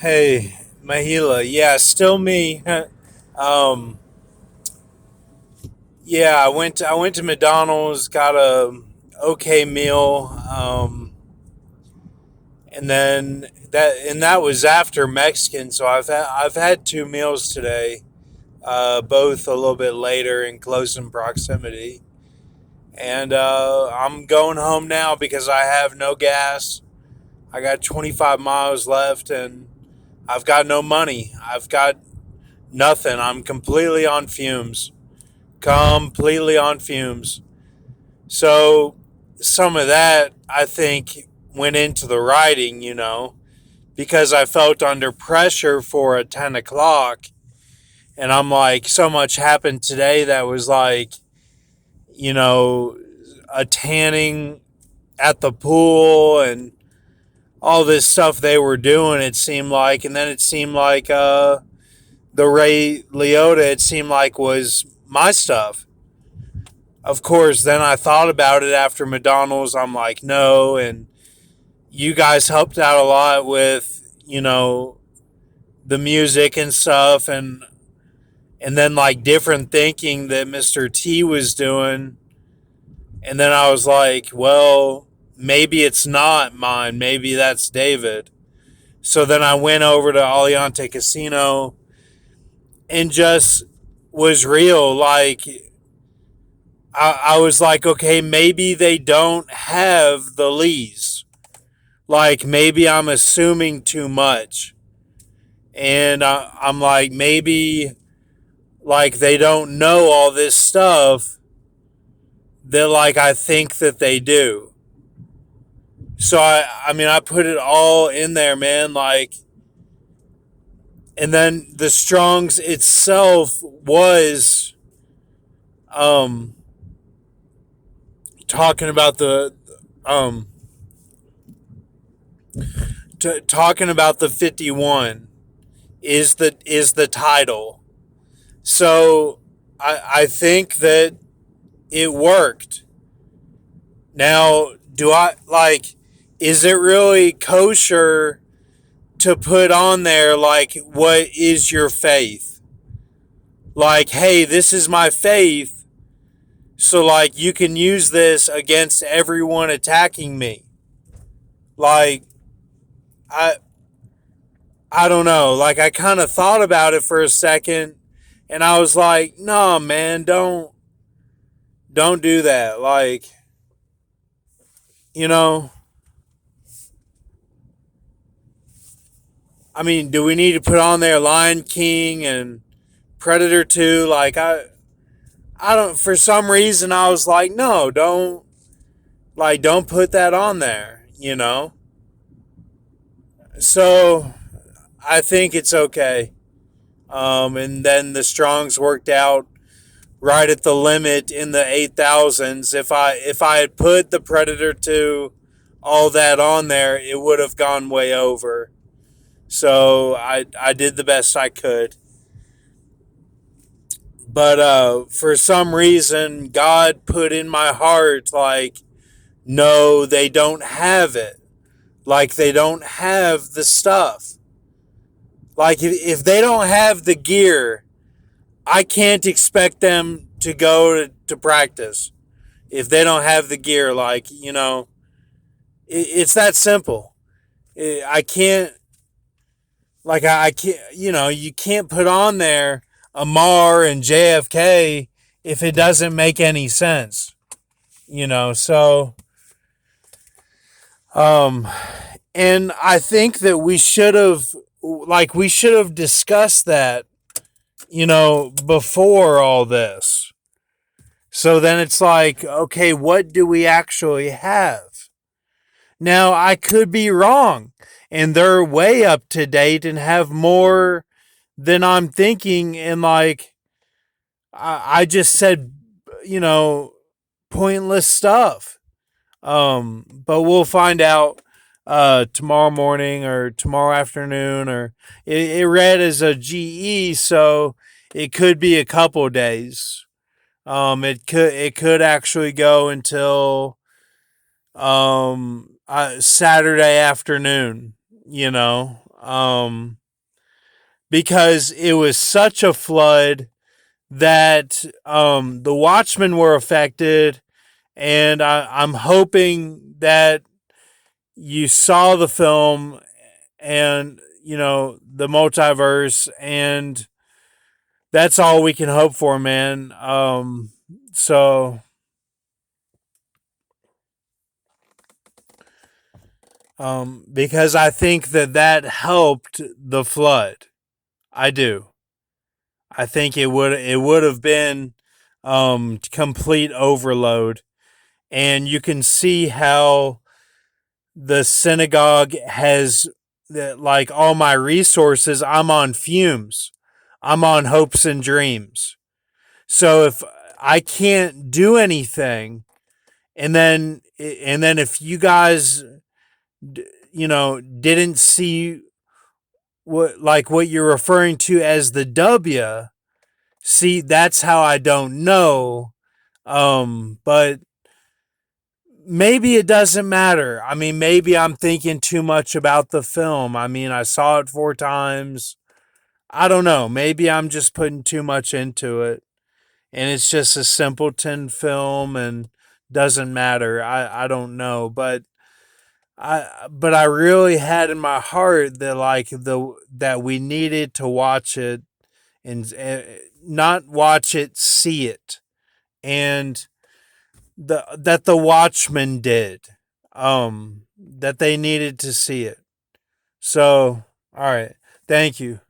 Hey, Mahila. Yeah, still me. um, yeah, I went to McDonald's, got a okay meal, and then that was after Mexican. So I've had two meals today, both a little bit later in close in proximity, and I'm going home now because I have no gas. I got 25 miles left, and I've got no money. I've got nothing. I'm completely on fumes. Completely on fumes. So some of that I think went into the writing, because I felt under pressure for a 10 o'clock. And I'm like, so much happened today that was like, you know, a tanning at the pool and all this stuff they were doing, it seemed like. And then it seemed like the Ray Liotta, it seemed like, was my stuff. Of course, then I thought about it after McDonald's. I'm like, no. And you guys helped out a lot with, the music and stuff. And then like different thinking that Mr. T was doing. And then I was like, well, maybe it's not mine. Maybe that's David. So then I went over to Aliante Casino and just was real. Like, I was like, okay, maybe they don't have the lease. Like, maybe I'm assuming too much. And I'm like, maybe, like, they don't know all this stuff that, like, I think that they do. So, I mean, I put it all in there, man. Like, and then the Strongs itself was, um, talking about um, talking about the 51 is the title. So I think that it worked. Now, do I like? Is it really kosher to put on there like what is your faith? Like, hey, this is my faith. So like you can use this against everyone attacking me. Like I I don't know. Like I kind of thought about it for a second and I was like, "No, man, don't do that." Like, you know, I mean, do we need to put on there Lion King and Predator 2? Like I don't, for some reason I was like, "No, don't put that on there." So, I think it's okay. And then the Strongs worked out right at the limit in the 8,000s. If I had put the Predator 2 all that on there, it would have gone way over. So I did the best I could. But for some reason, God put in my heart, like, no, they don't have it. Like, they don't have the stuff. Like, if they don't have the gear, I can't expect them to go to practice. If they don't have the gear, like, it's that simple. I can't, like, I can't, you can't put on there Amar and JFK if it doesn't make any sense. Um, and I think that we should have discussed that, before all this. So then it's like, okay, what do we actually have? Now, I could be wrong, and they're way up to date and have more than I'm thinking. And like, I just said, you know, pointless stuff. But we'll find out tomorrow morning or tomorrow afternoon, or it read as a GE, so it could be a couple days. It could actually go until Saturday afternoon. um, because it was such a flood that the Watchmen were affected, and I'm hoping that you saw the film and the multiverse, and that's all we can hope for, man. So because I think that helped the flood. I do. I think it would have been complete overload, and you can see how the synagogue has like all my resources. I'm on fumes. I'm on hopes and dreams. So if I can't do anything, and then if you guys didn't see what you're referring to as the W, see, that's how I don't know. But maybe it doesn't matter. I mean, maybe I'm thinking too much about the film. I mean, I saw it 4 times. I don't know. Maybe I'm just putting too much into it, and it's just a simpleton film and doesn't matter. I don't know, but I really had in my heart that that we needed to watch it, and not watch it, see it, and that the Watchmen did, that they needed to see it. So, all right, thank you.